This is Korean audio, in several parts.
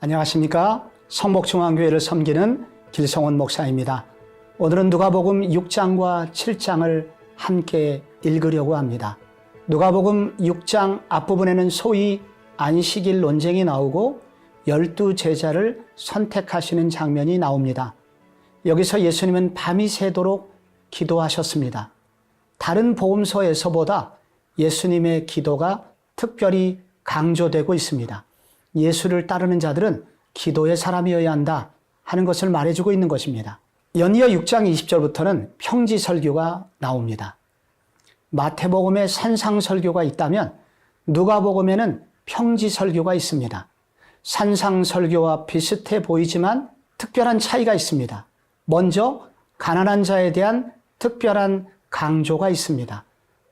안녕하십니까? 성목중앙교회를 섬기는 길성원 목사입니다. 오늘은 누가복음 6장과 7장을 함께 읽으려고 합니다. 누가복음 6장 앞부분에는 소위 안식일 논쟁이 나오고 12제자를 선택하시는 장면이 나옵니다. 여기서 예수님은 밤이 새도록 기도하셨습니다. 다른 복음서에서보다 예수님의 기도가 특별히 강조되고 있습니다. 예수를 따르는 자들은 기도의 사람이어야 한다 하는 것을 말해주고 있는 것입니다. 연이어 6장 20절부터는 평지설교가 나옵니다. 마태복음에 산상설교가 있다면 누가복음에는 평지설교가 있습니다. 산상설교와 비슷해 보이지만 특별한 차이가 있습니다. 먼저 가난한 자에 대한 특별한 강조가 있습니다.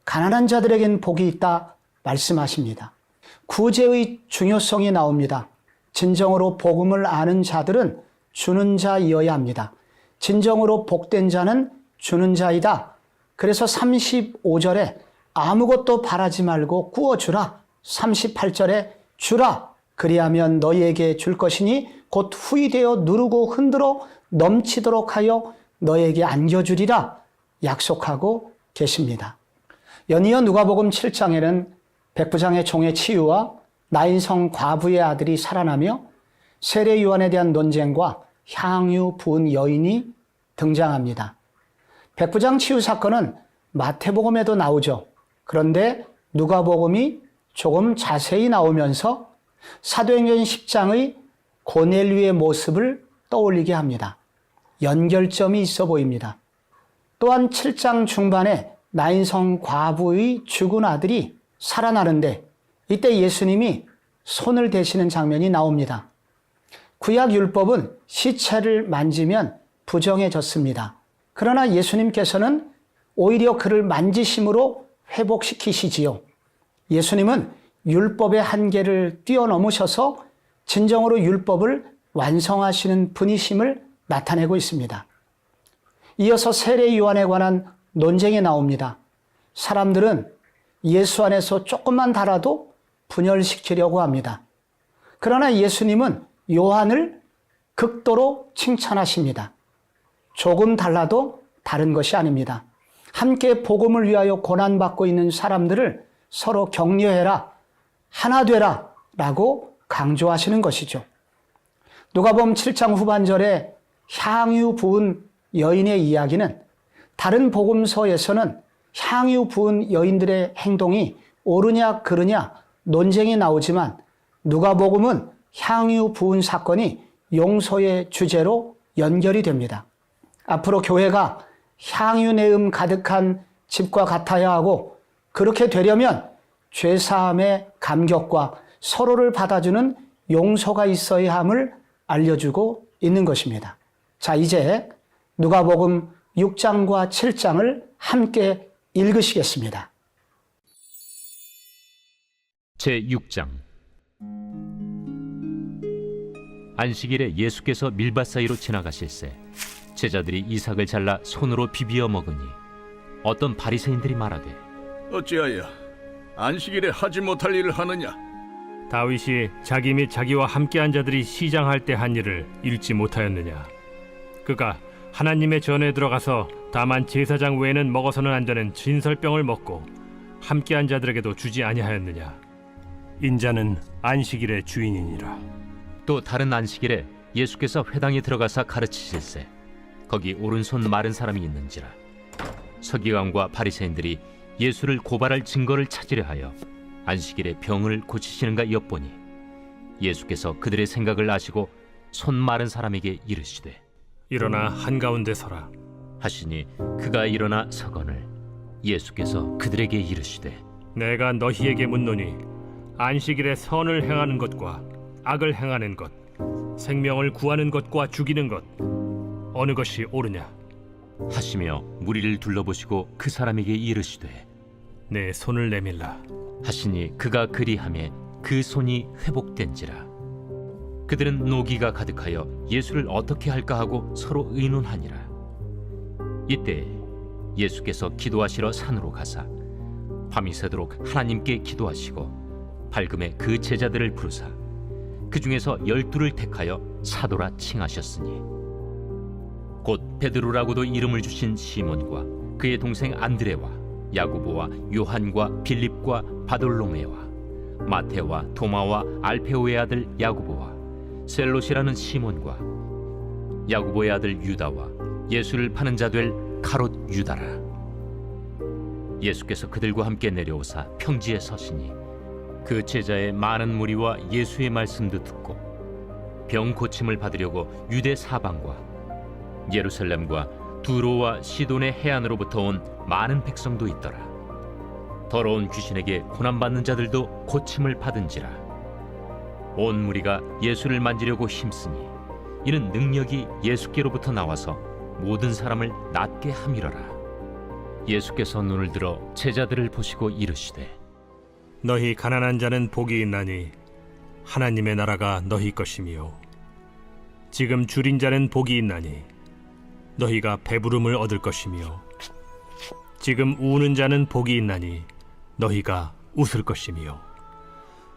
가난한 자들에겐 복이 있다 말씀하십니다. 구제의 중요성이 나옵니다. 진정으로 복음을 아는 자들은 주는 자이어야 합니다. 진정으로 복된 자는 주는 자이다. 그래서 35절에 아무것도 바라지 말고 구워주라. 38절에 주라. 그리하면 너희에게 줄 것이니 곧 후히 되어 누르고 흔들어 넘치도록 하여 너희에게 안겨주리라. 약속하고 계십니다. 연이어 누가복음 7장에는 백부장의 종의 치유와 나인성 과부의 아들이 살아나며 세례 요한에 대한 논쟁과 향유 부은 여인이 등장합니다. 백부장 치유 사건은 마태복음에도 나오죠. 그런데 누가복음이 조금 자세히 나오면서 사도행전 10장의 고넬류의 모습을 떠올리게 합니다. 연결점이 있어 보입니다. 또한 7장 중반에 나인성 과부의 죽은 아들이 살아나는데 이때 예수님이 손을 대시는 장면이 나옵니다. 구약 율법은 시체를 만지면 부정해졌습니다. 그러나 예수님께서는 오히려 그를 만지심으로 회복시키시지요. 예수님은 율법의 한계를 뛰어넘으셔서 진정으로 율법을 완성하시는 분이심을 나타내고 있습니다. 이어서 세례 요한에 관한 논쟁이 나옵니다. 사람들은 예수 안에서 조금만 달아도 분열시키려고 합니다. 그러나 예수님은 요한을 극도로 칭찬하십니다. 조금 달라도 다른 것이 아닙니다. 함께 복음을 위하여 고난받고 있는 사람들을 서로 격려해라, 하나 되라 라고 강조하시는 것이죠. 누가복음 7장 후반절에 향유 부은 여인의 이야기는 다른 복음서에서는 향유 부은 여인들의 행동이 옳으냐 그르냐 논쟁이 나오지만 누가복음은 향유 부은 사건이 용서의 주제로 연결이 됩니다. 앞으로 교회가 향유 내음 가득한 집과 같아야 하고 그렇게 되려면 죄사함의 감격과 서로를 받아주는 용서가 있어야 함을 알려주고 있는 것입니다. 자, 이제 누가복음 6장과 7장을 함께 읽으시겠습니다. 제6장. 안식일에 예수께서 밀밭 사이로 지나가실새 제자들이 이삭을 잘라 손으로 비비어 먹으니 어떤 바리새인들이 말하되 어찌하여 안식일에 하지 못할 일을 하느냐? 다윗이 자기 및 자기와 함께한 자들이 시장할 때 한 일을 읽지 못하였느냐? 그가 하나님의 전에 들어가서 다만 제사장 외에는 먹어서는 안 되는 진설병을 먹고 함께한 자들에게도 주지 아니하였느냐? 인자는 안식일의 주인이니라. 또 다른 안식일에 예수께서 회당에 들어가사 가르치실새 거기 오른손 마른 사람이 있는지라 서기관과 바리새인들이 예수를 고발할 증거를 찾으려 하여 안식일에 병을 고치시는가 엿보니 예수께서 그들의 생각을 아시고 손 마른 사람에게 이르시되 일어나 한가운데 서라 하시니 그가 일어나 서거늘 예수께서 그들에게 이르시되 내가 너희에게 묻노니 안식일에 선을 행하는 것과 악을 행하는 것 생명을 구하는 것과 죽이는 것 어느 것이 옳으냐 하시며 무리를 둘러보시고 그 사람에게 이르시되 내 손을 내밀라 하시니 그가 그리하매 그 손이 회복된지라. 그들은 노기가 가득하여 예수를 어떻게 할까 하고 서로 의논하니라. 이때 예수께서 기도하시러 산으로 가사 밤이 새도록 하나님께 기도하시고 밝음에 그 제자들을 부르사 그 중에서 12를 택하여 사도라 칭하셨으니 곧 베드로라고도 이름을 주신 시몬과 그의 동생 안드레와 야고보와 요한과 빌립과 바돌로메와 마테와 도마와 알페오의 아들 야고보와 셀롯이라는 시몬과 야고보의 아들 유다와 예수를 파는 자 될 가롯 유다라. 예수께서 그들과 함께 내려오사 평지에 서시니 그 제자의 많은 무리와 예수의 말씀도 듣고 병 고침을 받으려고 유대 사방과 예루살렘과 두로와 시돈의 해안으로부터 온 많은 백성도 있더라. 더러운 귀신에게 고난받는 자들도 고침을 받은지라. 온 무리가 예수를 만지려고 힘쓰니 이는 능력이 예수께로부터 나와서 모든 사람을 낫게 함이러라. 예수께서 눈을 들어 제자들을 보시고 이르시되 너희 가난한 자는 복이 있나니 하나님의 나라가 너희 것이며 지금 줄인 자는 복이 있나니 너희가 배부름을 얻을 것이며 지금 우는 자는 복이 있나니 너희가 웃을 것이며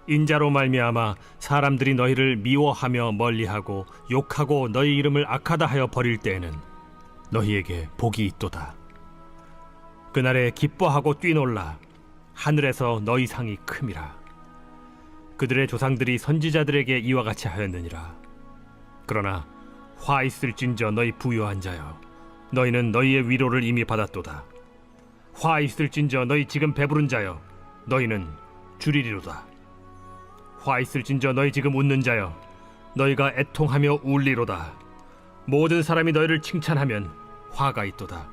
인자로 말미암아 사람들이 너희를 미워하며 멀리하고 욕하고 너희 이름을 악하다 하여 버릴 때에는 너희에게 복이 있도다. 그날에 기뻐하고 뛰놀라. 하늘에서 너희 상이 큼이라. 그들의 조상들이 선지자들에게 이와 같이 하였느니라. 그러나 화 있을진저 너희 부요한 자여, 너희는 너희의 위로를 이미 받았도다. 화 있을진저 너희 지금 배부른 자여, 너희는 줄이리로다. 화 있을진저 너희 지금 웃는 자여, 너희가 애통하며 울리로다. 모든 사람이 너희를 칭찬하면 화가 있도다.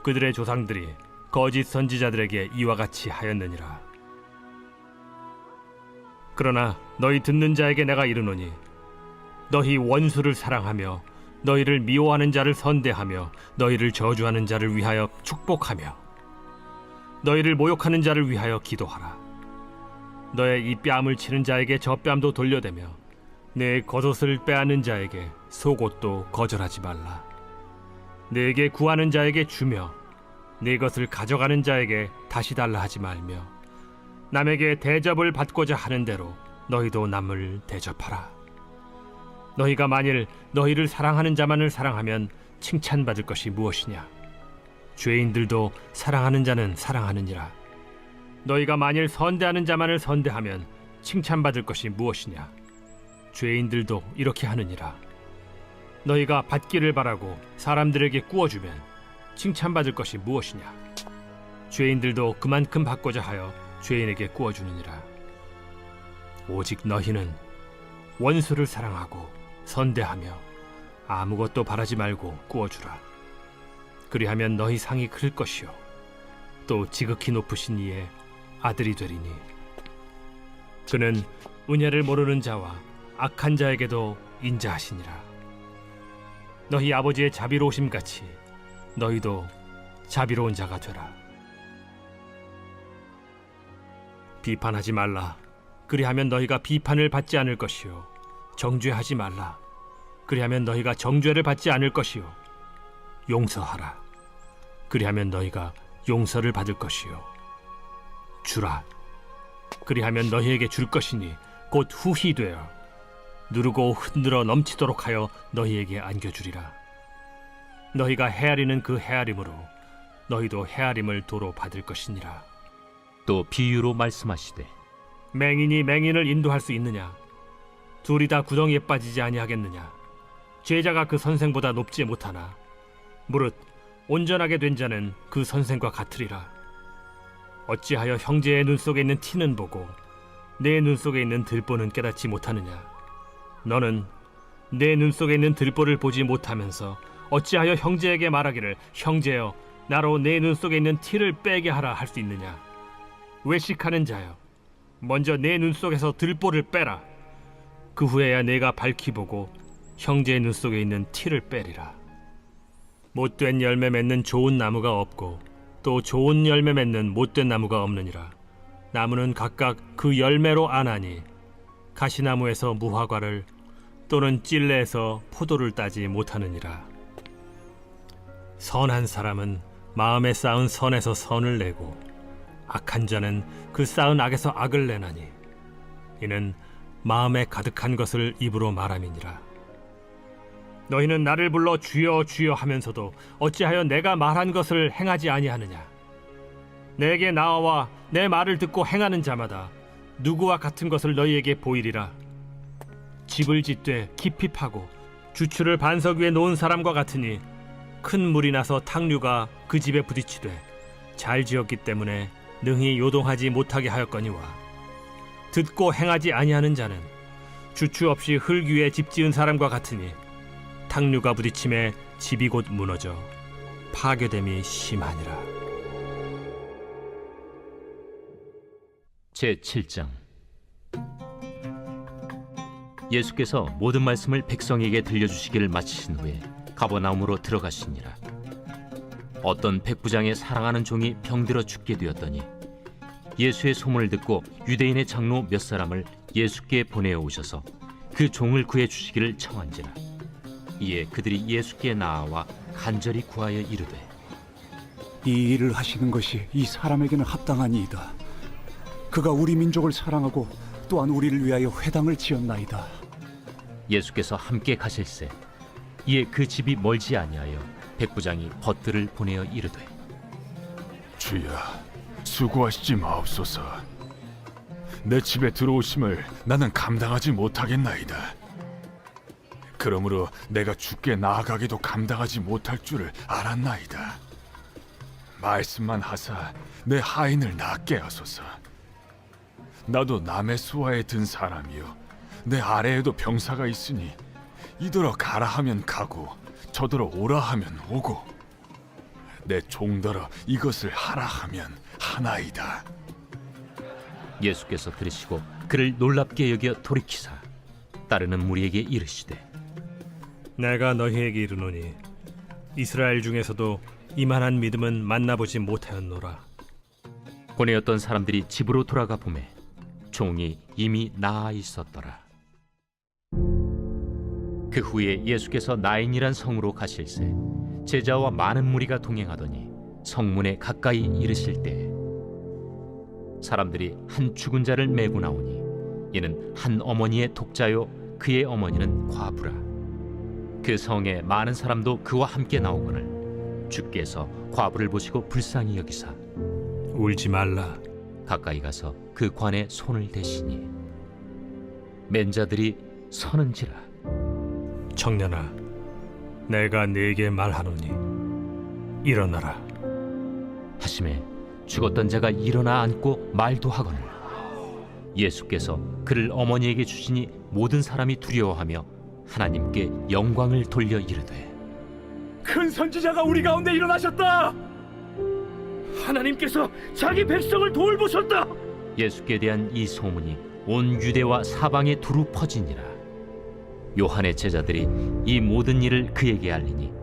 그들의 조상들이 거짓 선지자들에게 이와 같이 하였느니라. 그러나 너희 듣는 자에게 내가 이르노니 너희 원수를 사랑하며 너희를 미워하는 자를 선대하며 너희를 저주하는 자를 위하여 축복하며 너희를 모욕하는 자를 위하여 기도하라. 너의 이 뺨을 치는 자에게 저 뺨도 돌려대며 내 겉옷을 빼앗는 자에게 속옷도 거절하지 말라. 내게 구하는 자에게 주며 네 것을 가져가는 자에게 다시 달라 하지 말며 남에게 대접을 받고자 하는 대로 너희도 남을 대접하라. 너희가 만일 너희를 사랑하는 자만을 사랑하면 칭찬받을 것이 무엇이냐? 죄인들도 사랑하는 자는 사랑하느니라. 너희가 만일 선대하는 자만을 선대하면 칭찬받을 것이 무엇이냐? 죄인들도 이렇게 하느니라. 너희가 받기를 바라고 사람들에게 구워주면 칭찬받을 것이 무엇이냐? 죄인들도 그만큼 받고자 하여 죄인에게 구워주느니라. 오직 너희는 원수를 사랑하고 선대하며 아무것도 바라지 말고 구워주라. 그리하면 너희 상이 클 것이요 또 지극히 높으신 이의 아들이 되리니 그는 은혜를 모르는 자와 악한 자에게도 인자하시니라. 너희 아버지의 자비로우심 같이 너희도 자비로운 자가 되라. 비판하지 말라. 그리하면 너희가 비판을 받지 않을 것이요 정죄하지 말라. 그리하면 너희가 정죄를 받지 않을 것이요 용서하라. 그리하면 너희가 용서를 받을 것이요 주라. 그리하면 너희에게 줄 것이니 곧 후히 되어 누르고 흔들어 넘치도록 하여 너희에게 안겨주리라. 너희가 헤아리는 그 헤아림으로 너희도 헤아림을 도로 받을 것이니라. 또 비유로 말씀하시되 맹인이 맹인을 인도할 수 있느냐? 둘이 다 구덩이에 빠지지 아니하겠느냐? 제자가 그 선생보다 높지 못하나 무릇 온전하게 된 자는 그 선생과 같으리라. 어찌하여 형제의 눈 속에 있는 티는 보고 내 눈 속에 있는 들보는 깨닫지 못하느냐? 너는 내 눈 속에 있는 들보를 보지 못하면서 어찌하여 형제에게 말하기를 형제여 나로 내 눈 속에 있는 티를 빼게 하라 할 수 있느냐? 외식하는 자여 먼저 내 눈 속에서 들보를 빼라. 그 후에야 내가 밝히 보고 형제의 눈 속에 있는 티를 빼리라. 못된 열매 맺는 좋은 나무가 없고 또 좋은 열매 맺는 못된 나무가 없느니라. 나무는 각각 그 열매로 아나니 가시나무에서 무화과를 또는 찔레에서 포도를 따지 못하느니라. 선한 사람은 마음에 쌓은 선에서 선을 내고 악한 자는 그 쌓은 악에서 악을 내나니 이는 마음에 가득한 것을 입으로 말함이니라. 너희는 나를 불러 주여 주여 하면서도 어찌하여 내가 말한 것을 행하지 아니하느냐? 내게 나와 내 말을 듣고 행하는 자마다 누구와 같은 것을 너희에게 보이리라. 집을 짓되 깊이 파고 주추를 반석 위에 놓은 사람과 같으니 큰 물이 나서 탕류가 그 집에 부딪히되 잘 지었기 때문에 능히 요동하지 못하게 하였거니와, 듣고 행하지 아니하는 자는 주추 없이 흙 위에 집 지은 사람과 같으니 탕류가 부딪힘에 집이 곧 무너져 파괴됨이 심하니라. 제7장. 예수께서 모든 말씀을 백성에게 들려주시기를 마치신 후에 가버나움으로 들어가시니라. 어떤 백부장의 사랑하는 종이 병들어 죽게 되었더니 예수의 소문을 듣고 유대인의 장로 몇 사람을 예수께 보내어 오셔서 그 종을 구해 주시기를 청한지라. 이에 그들이 예수께 나아와 간절히 구하여 이르되, 이 일을 하시는 것이 이 사람에게는 합당하니이다. 그가 우리 민족을 사랑하고 또한 우리를 위하여 회당을 지었나이다. 예수께서 함께 가실새 이에 그 집이 멀지 아니하여 백부장이 벗들을 보내어 이르되, 주여, 수고하시지 마옵소서. 내 집에 들어오심을 나는 감당하지 못하겠나이다. 그러므로 내가 주께 나아가기도 감당하지 못할 줄을 알았나이다. 말씀만 하사 내 하인을 낫게 하소서. 나도 남의 수하에 든 사람이요, 내 아래에도 병사가 있으니 이더러 가라 하면 가고 저더러 오라 하면 오고 내 종더러 이것을 하라 하면 하나이다. 예수께서 들으시고 그를 놀랍게 여겨 돌이키사 따르는 무리에게 이르시되, 내가 너희에게 이르노니 이스라엘 중에서도 이만한 믿음은 만나보지 못하였노라. 보내었던 사람들이 집으로 돌아가 보매 종이 이미 나아 있었더라. 그 후에 예수께서 나인이란 성으로 가실새 제자와 많은 무리가 동행하더니 성문에 가까이 이르실 때 사람들이 한 죽은 자를 메고 나오니 이는 한 어머니의 독자요 그의 어머니는 과부라. 그 성에 많은 사람도 그와 함께 나오거늘 주께서 과부를 보시고 불쌍히 여기사 울지 말라. 가까이 가서 그 관에 손을 대시니 맨 자들이 서는지라. 청년아, 내가 네게 말하노니 일어나라. 하심에 죽었던 자가 일어나 앉고 말도 하거늘 예수께서 그를 어머니에게 주시니 모든 사람이 두려워하며 하나님께 영광을 돌려 이르되, 큰 선지자가 우리 가운데 일어나셨다. 하나님께서 자기 백성을 돌보셨다. 예수께 대한 이 소문이 온 유대와 사방에 두루 퍼지니라. 요한의 제자들이 이 모든 일을 그에게 알리니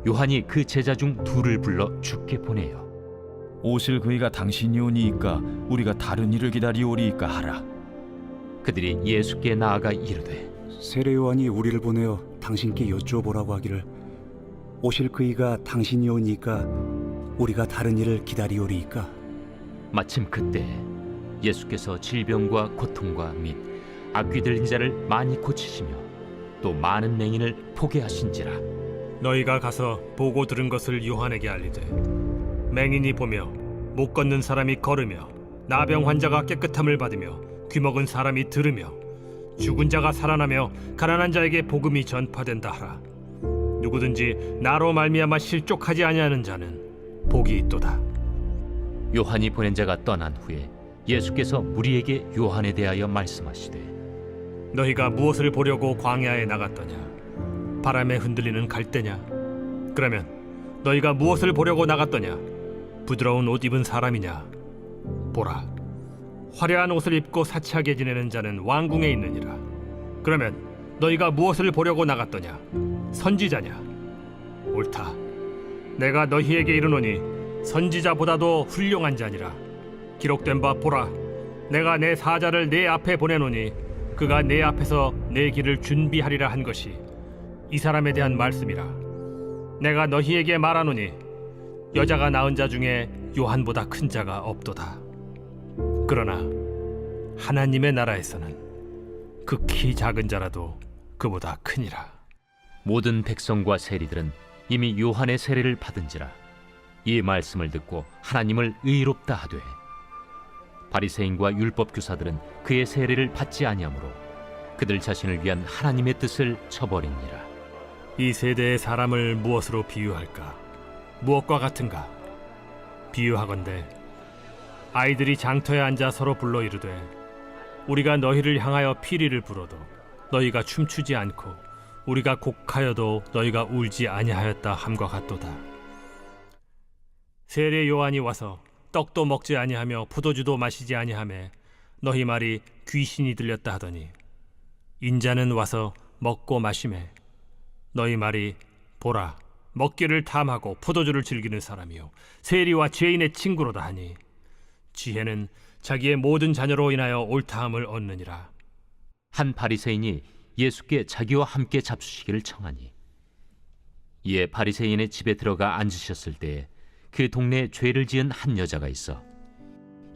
요한이 그 제자 중 둘을 불러 주께 보내요. 오실 그이가 당신이오니이까 우리가 다른 일을 기다리오리이까 하라. 그들이 예수께 나아가 이르되, 세례 요한이 우리를 보내어 당신께 여쭈어보라고 하기를 오실 그이가 당신이오니까 우리가 다른 일을 기다리오리이까. 마침 그때 예수께서 질병과 고통과 및 악귀 들린 자를 많이 고치시며 또 많은 맹인을 포게 하신지라. 너희가 가서 보고 들은 것을 요한에게 알리되, 맹인이 보며 못 걷는 사람이 걸으며 나병 환자가 깨끗함을 받으며 귀먹은 사람이 들으며 죽은 자가 살아나며 가난한 자에게 복음이 전파된다 하라. 누구든지 나로 말미암아 실족하지 아니하는 자는 복이 있도다. 요한이 보낸 자가 떠난 후에 예수께서 무리에게 요한에 대하여 말씀하시되, 너희가 무엇을 보려고 광야에 나갔더냐? 바람에 흔들리는 갈대냐? 그러면 너희가 무엇을 보려고 나갔더냐? 부드러운 옷 입은 사람이냐? 보라, 화려한 옷을 입고 사치하게 지내는 자는 왕궁에 있느니라. 그러면 너희가 무엇을 보려고 나갔더냐? 선지자냐? 옳다. 내가 너희에게 이르노니 선지자보다도 훌륭한 자니라. 기록된 바 보라, 내가 내 사자를 내 앞에 보내노니 그가 내 앞에서 내 길을 준비하리라 한 것이 이 사람에 대한 말씀이라. 내가 너희에게 말하노니 여자가 낳은 자 중에 요한보다 큰 자가 없도다. 그러나 하나님의 나라에서는 극히 작은 자라도 그보다 크니라. 모든 백성과 세리들은 이미 요한의 세례를 받은지라 이 말씀을 듣고 하나님을 의롭다 하되 바리새인과 율법 교사들은 그의 세례를 받지 아니하므로 그들 자신을 위한 하나님의 뜻을 저버리니라. 이 세대의 사람을 무엇으로 비유할까? 무엇과 같은가? 비유하건대 아이들이 장터에 앉아 서로 불러 이르되 우리가 너희를 향하여 피리를 불어도 너희가 춤추지 않고 우리가 곡하여도 너희가 울지 아니하였다 함과 같도다. 세례 요한이 와서 떡도 먹지 아니하며 포도주도 마시지 아니하매 너희 말이 귀신이 들렸다 하더니 인자는 와서 먹고 마시매 너희 말이 보라 먹기를 탐하고 포도주를 즐기는 사람이요 세리와 죄인의 친구로다 하니 지혜는 자기의 모든 자녀로 인하여 옳다함을 얻느니라. 한 바리새인이 예수께 자기와 함께 잡수시기를 청하니 이에 바리새인의 집에 들어가 앉으셨을 때에 그 동네에 죄를 지은 한 여자가 있어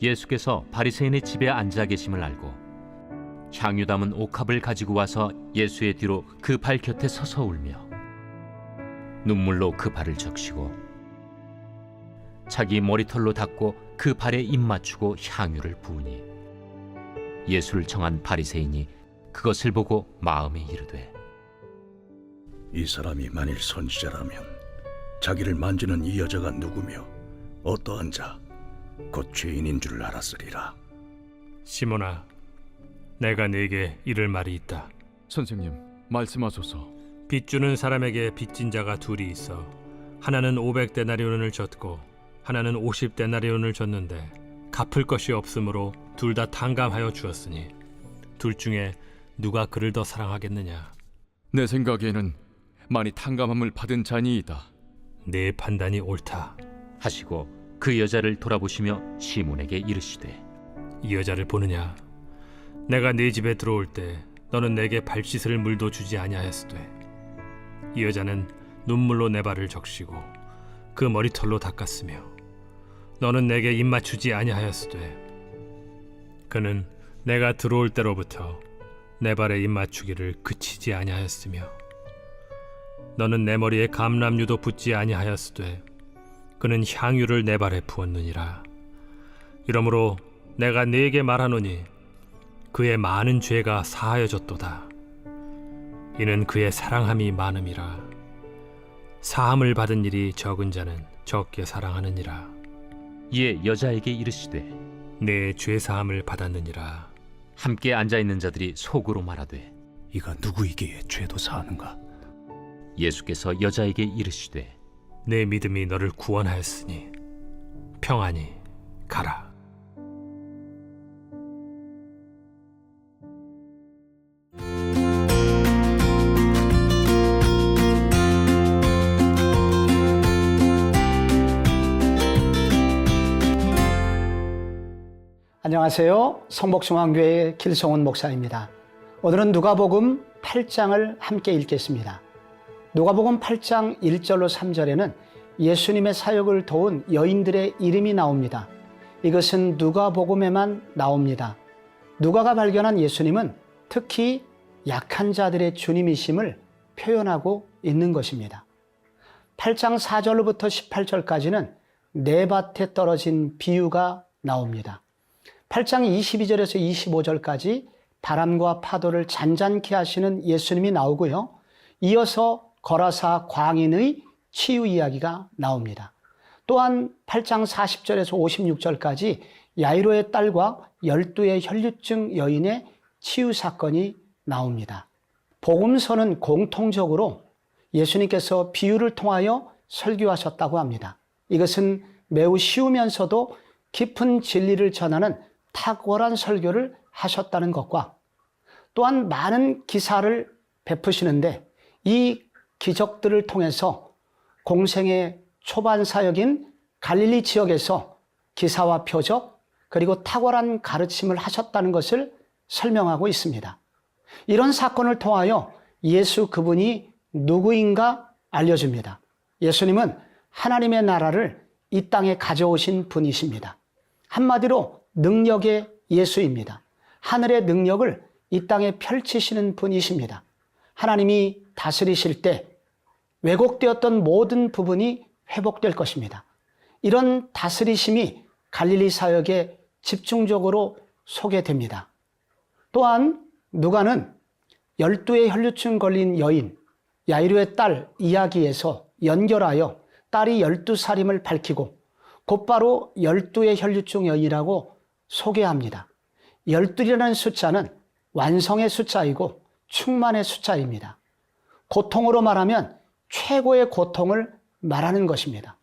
예수께서 바리새인의 집에 앉아 계심을 알고 향유 담은 옥합을 가지고 와서 예수의 뒤로 그 발 곁에 서서 울며 눈물로 그 발을 적시고 자기 머리털로 닦고 그 발에 입 맞추고 향유를 부으니 예수를 청한 바리새인이 그것을 보고 마음에 이르되 이 사람이 만일 선지자라면 자기를 만지는 이 여자가 누구며 어떠한 자 곧 죄인인 줄 알았으리라. 시몬아, 내가 네게 이를 말이 있다. 선생님, 말씀하소서. 빚 주는 사람에게 빚진 자가 둘이 있어 하나는 500데나리온을 줬고 하나는 50데나리온을 줬는데 갚을 것이 없으므로 둘 다 탕감하여 주었으니 둘 중에 누가 그를 더 사랑하겠느냐? 내 생각에는 많이 탕감함을 받은 자니이다. 네 판단이 옳다. 하시고 그 여자를 돌아보시며 시몬에게 이르시되 이 여자를 보느냐? 내가 네 집에 들어올 때 너는 내게 발 씻을 물도 주지 아니하였으되 이 여자는 눈물로 내 발을 적시고 그 머리털로 닦았으며 너는 내게 입 맞추지 아니하였으되 그는 내가 들어올 때로부터 내 발에 입 맞추기를 그치지 아니하였으며 너는 내 머리에 감람유도 붓지 아니하였으되 그는 향유를 내 발에 부었느니라. 이러므로 내가 네게 말하노니 그의 많은 죄가 사하여졌도다. 이는 그의 사랑함이 많음이라. 사함을 받은 일이 적은 자는 적게 사랑하느니라. 이에 여자에게 이르시되 내 죄 사함을 받았느니라. 함께 앉아있는 자들이 속으로 말하되 이가 누구이기에 죄도 사하는가? 예수께서 여자에게 이르시되 내 믿음이 너를 구원하였으니 평안히 가라. 안녕하세요. 성복중앙교회 길성훈 목사입니다. 오늘은 누가복음 8장을 함께 읽겠습니다. 누가복음 8장 1절로 3절에는 예수님의 사역을 도운 여인들의 이름이 나옵니다. 이것은 누가복음에만 나옵니다. 누가가 발견한 예수님은 특히 약한 자들의 주님이심을 표현하고 있는 것입니다. 8장 4절로부터 18절까지는 네 밭에 떨어진 비유가 나옵니다. 8장 22절에서 25절까지 바람과 파도를 잔잔케 하시는 예수님이 나오고요. 이어서 거라사 광인의 치유 이야기가 나옵니다. 또한 8장 40절에서 56절까지 야이로의 딸과 12의 혈류증 여인의 치유 사건이 나옵니다. 복음서는 공통적으로 예수님께서 비유를 통하여 설교하셨다고 합니다. 이것은 매우 쉬우면서도 깊은 진리를 전하는 탁월한 설교를 하셨다는 것과 또한 많은 기사를 베푸시는데 이 기적들을 통해서 공생의 초반 사역인 갈릴리 지역에서 기사와 표적 그리고 탁월한 가르침을 하셨다는 것을 설명하고 있습니다. 이런 사건을 통하여 예수 그분이 누구인가 알려줍니다. 예수님은 하나님의 나라를 이 땅에 가져오신 분이십니다. 한마디로 능력의 예수입니다. 하늘의 능력을 이 땅에 펼치시는 분이십니다. 하나님이 다스리실 때 왜곡되었던 모든 부분이 회복될 것입니다. 이런 다스리심이 갈릴리 사역에 집중적으로 소개됩니다. 또한 누가는 12의 혈류증 걸린 여인 야이로의 딸 이야기에서 연결하여 딸이 12살임을 밝히고 곧바로 12의 혈류증 여인이라고 소개합니다. 12이라는 숫자는 완성의 숫자이고 충만의 숫자입니다. 고통으로 말하면 최고의 고통을 말하는 것입니다.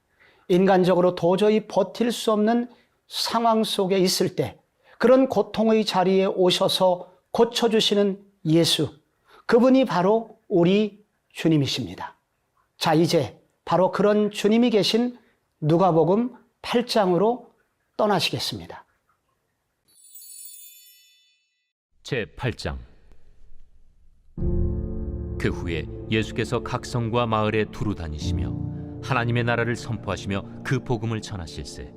인간적으로 도저히 버틸 수 없는 상황 속에 있을 때 그런 고통의 자리에 오셔서 고쳐주시는 예수, 그분이 바로 우리 주님이십니다. 자, 이제 바로 그런 주님이 계신 누가복음 8장으로 떠나시겠습니다. 제8장. 그 후에 예수께서 각 성과 마을에 두루 다니시며 하나님의 나라를 선포하시며 그 복음을 전하실세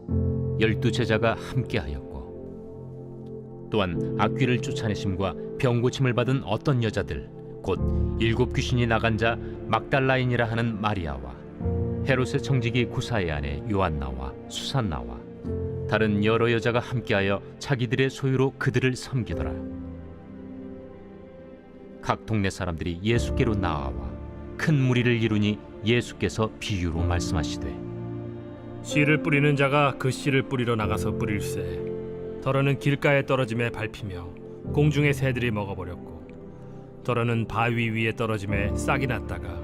12 제자가 함께하였고 또한 악귀를 쫓아내심과 병 고침을 받은 어떤 여자들 곧 7 귀신이 나간 자 막달라인이라 하는 마리아와 헤롯의 청지기 구사의 아내 요한나와 수산나와 다른 여러 여자가 함께하여 자기들의 소유로 그들을 섬기더라. 각 동네 사람들이 예수께로 나아와 큰 무리를 이루니 예수께서 비유로 말씀하시되 씨를 뿌리는 자가 그 씨를 뿌리러 나가서 뿌릴새 더러는 길가에 떨어짐에 밟히며 공중의 새들이 먹어버렸고 더러는 바위 위에 떨어짐에 싹이 났다가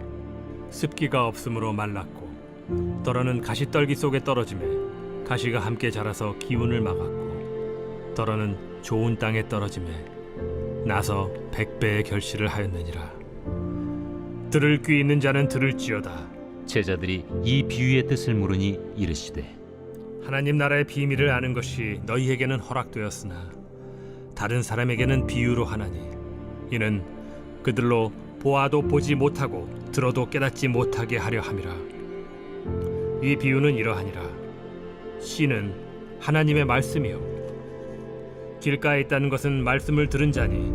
습기가 없으므로 말랐고 더러는 가시떨기 속에 떨어짐에 가시가 함께 자라서 기운을 막았고 더러는 좋은 땅에 떨어짐에 나서 100배의 결실을 하였느니라. 들을 귀 있는 자는 들을지어다. 제자들이 이 비유의 뜻을 물으니 이르시되 하나님 나라의 비밀을 아는 것이 너희에게는 허락되었으나 다른 사람에게는 비유로 하나니 이는 그들로 보아도 보지 못하고 들어도 깨닫지 못하게 하려 함이라. 이 비유는 이러하니라. 씨는 하나님의 말씀이요 길가에 있다는 것은 말씀을 들은 자니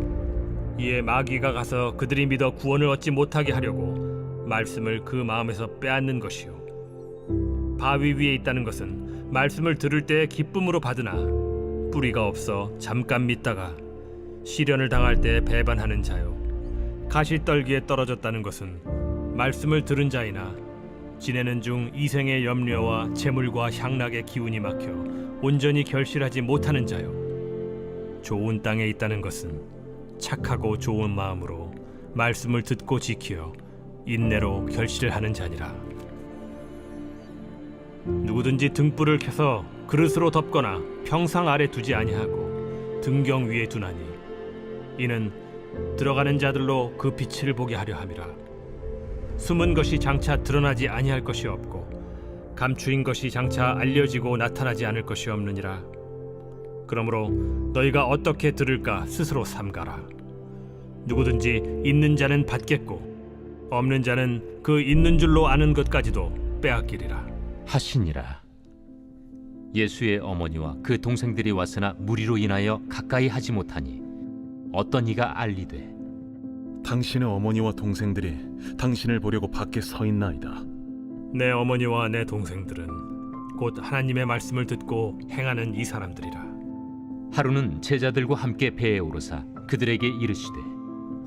이에 마귀가 가서 그들이 믿어 구원을 얻지 못하게 하려고 말씀을 그 마음에서 빼앗는 것이요 바위 위에 있다는 것은 말씀을 들을 때에 기쁨으로 받으나 뿌리가 없어 잠깐 믿다가 시련을 당할 때 배반하는 자요 가시떨기에 떨어졌다는 것은 말씀을 들은 자이나 지내는 중 이생의 염려와 재물과 향락의 기운이 막혀 온전히 결실하지 못하는 자요 좋은 땅에 있다는 것은 착하고 좋은 마음으로 말씀을 듣고 지키어 인내로 결실을 하는 자니라. 누구든지 등불을 켜서 그릇으로 덮거나 평상 아래 두지 아니하고 등경 위에 두나니 이는 들어가는 자들로 그 빛을 보게 하려 함이라. 숨은 것이 장차 드러나지 아니할 것이 없고 감추인 것이 장차 알려지고 나타나지 않을 것이 없느니라. 그러므로 너희가 어떻게 들을까 스스로 삼가라. 누구든지 있는 자는 받겠고 없는 자는 그 있는 줄로 아는 것까지도 빼앗기리라 하시니라. 예수의 어머니와 그 동생들이 왔으나 무리로 인하여 가까이 하지 못하니 어떤 이가 알리되 당신의 어머니와 동생들이 당신을 보려고 밖에 서 있나이다. 내 어머니와 내 동생들은 곧 하나님의 말씀을 듣고 행하는 이 사람들이라. 하루는 제자들과 함께 배에 오르사 그들에게 이르시되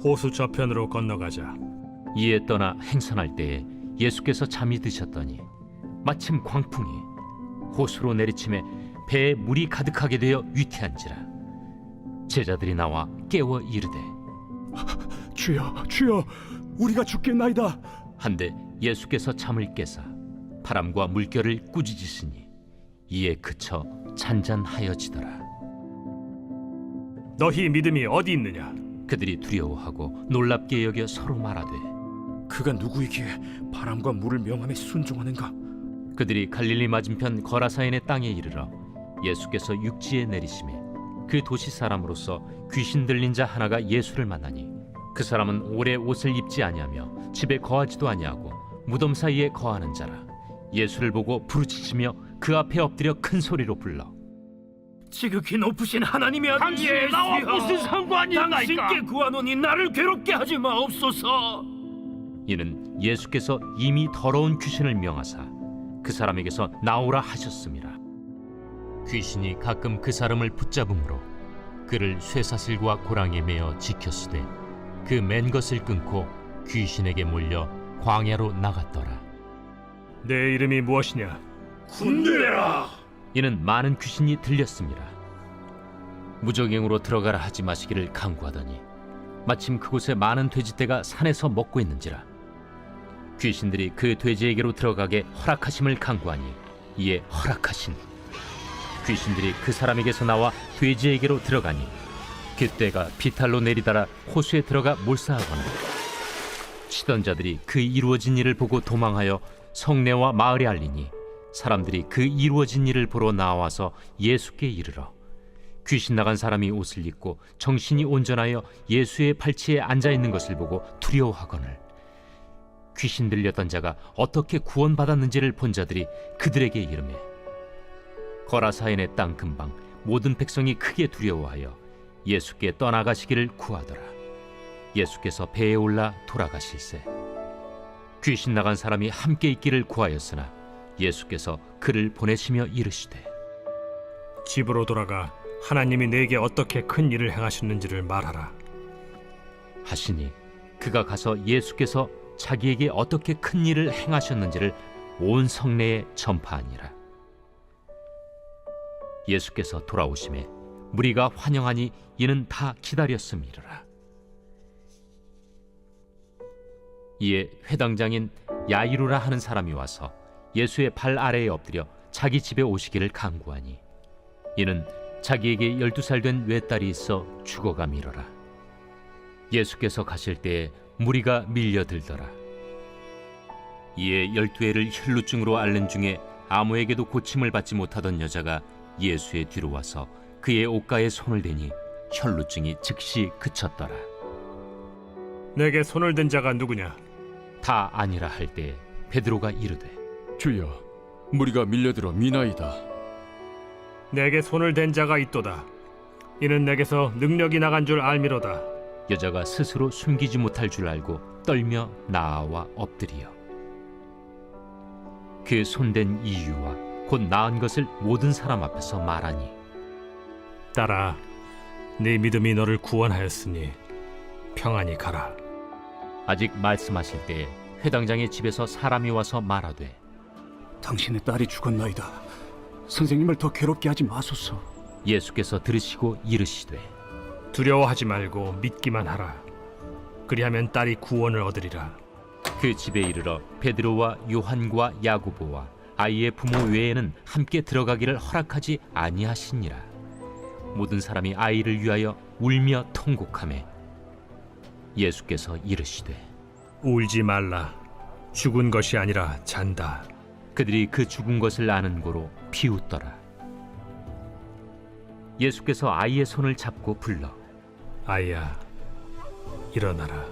호수 저편으로 건너가자. 이에 떠나 행선할 때에 예수께서 잠이 드셨더니 마침 광풍이 호수로 내리침에 배에 물이 가득하게 되어 위태한지라. 제자들이 나와 깨워 이르되 주여, 주여, 우리가 죽겠나이다. 한데 예수께서 잠을 깨사 바람과 물결을 꾸짖으시니 이에 그쳐 잔잔하여지더라. 너희 믿음이 어디 있느냐? 그들이 두려워하고 놀랍게 여겨 서로 말하되 그가 누구이기에 바람과 물을 명함에 순종하는가? 그들이 갈릴리 맞은편 거라사인의 땅에 이르러 예수께서 육지에 내리시매 그 도시 사람으로서 귀신 들린 자 하나가 예수를 만나니 그 사람은 오래 옷을 입지 아니하며 집에 거하지도 아니하고 무덤 사이에 거하는 자라. 예수를 보고 부르짖으며 그 앞에 엎드려 큰 소리로 불러 지극히 높으신 하나님의 아들 당신이 나와 무슨 상관이 있나이까? 당신께 구하노니 나를 괴롭게 하지 마옵소서. 이는 예수께서 이미 더러운 귀신을 명하사 그 사람에게서 나오라 하셨습니다. 귀신이 가끔 그 사람을 붙잡음으로 그를 쇠사슬과 고랑에 매어 지켰으되 그 맨 것을 끊고 귀신에게 몰려 광야로 나갔더라. 내 이름이 무엇이냐? 군대라. 이는 많은 귀신이 들렸습니다. 무적행으로 들어가라 하지 마시기를 강구하더니 마침 그곳에 많은 돼지떼가 산에서 먹고 있는지라 귀신들이 그 돼지에게로 들어가게 허락하심을 강구하니 이에 허락하신 귀신들이 그 사람에게서 나와 돼지에게로 들어가니 그때가 비탈로 내리다라 호수에 들어가 몰사하거나 치던 자들이 그 이루어진 일을 보고 도망하여 성내와 마을에 알리니 사람들이 그 이루어진 일을 보러 나와서 예수께 이르러 귀신 나간 사람이 옷을 입고 정신이 온전하여 예수의 팔치에 앉아있는 것을 보고 두려워하거늘 귀신 들렸던 자가 어떻게 구원받았는지를 본 자들이 그들에게 이르매 거라사인의 땅 근방 모든 백성이 크게 두려워하여 예수께 떠나가시기를 구하더라. 예수께서 배에 올라 돌아가실세 귀신 나간 사람이 함께 있기를 구하였으나 예수께서 그를 보내시며 이르시되 집으로 돌아가 하나님이 내게 어떻게 큰 일을 행하셨는지를 말하라. 하시니 그가 가서 예수께서 자기에게 어떻게 큰 일을 행하셨는지를 온 성내에 전파하니라. 예수께서 돌아오심에 무리가 환영하니 이는 다 기다렸음이라. 이에 회당장인 야이루라 하는 사람이 와서 예수의 발 아래에 엎드려 자기 집에 오시기를 간구하니 이는 자기에게 12살 된 외딸이 있어 죽어가미러라. 예수께서 가실 때에 무리가 밀려들더라. 이에 12해를 혈루증으로 앓는 중에 아무에게도 고침을 받지 못하던 여자가 예수의 뒤로 와서 그의 옷가에 손을 대니 혈루증이 즉시 그쳤더라. 내게 손을 댄 자가 누구냐? 다 아니라 할 때에 베드로가 이르되 주여, 무리가 밀려들어 미나이다. 내게 손을 댄 자가 있도다. 이는 내게서 능력이 나간 줄 알미로다. 여자가 스스로 숨기지 못할 줄 알고 떨며 나아와 엎드리어 그 손댄 이유와 곧 나은 것을 모든 사람 앞에서 말하니 딸아, 네 믿음이 너를 구원하였으니 평안히 가라. 아직 말씀하실 때에 회당장의 집에서 사람이 와서 말하되 당신의 딸이 죽었나이다. 선생님을 더 괴롭게 하지 마소서. 예수께서 들으시고 이르시되 두려워하지 말고 믿기만 하라. 그리하면 딸이 구원을 얻으리라. 그 집에 이르러 베드로와 요한과 야고보와 아이의 부모 외에는 함께 들어가기를 허락하지 아니하시니라. 모든 사람이 아이를 위하여 울며 통곡하매 예수께서 이르시되 울지 말라. 죽은 것이 아니라 잔다. 그들이 그 죽은 것을 아는 고로 비웃더라. 예수께서 아이의 손을 잡고 불러 아이야, 일어나라.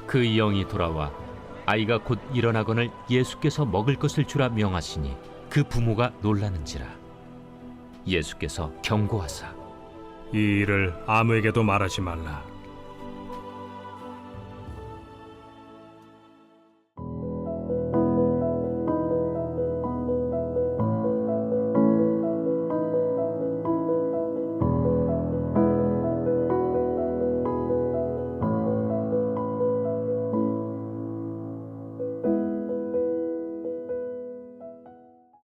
그 영이 돌아와 아이가 곧 일어나거늘 예수께서 먹을 것을 주라 명하시니 그 부모가 놀라는지라. 예수께서 경고하사 이 일을 아무에게도 말하지 말라.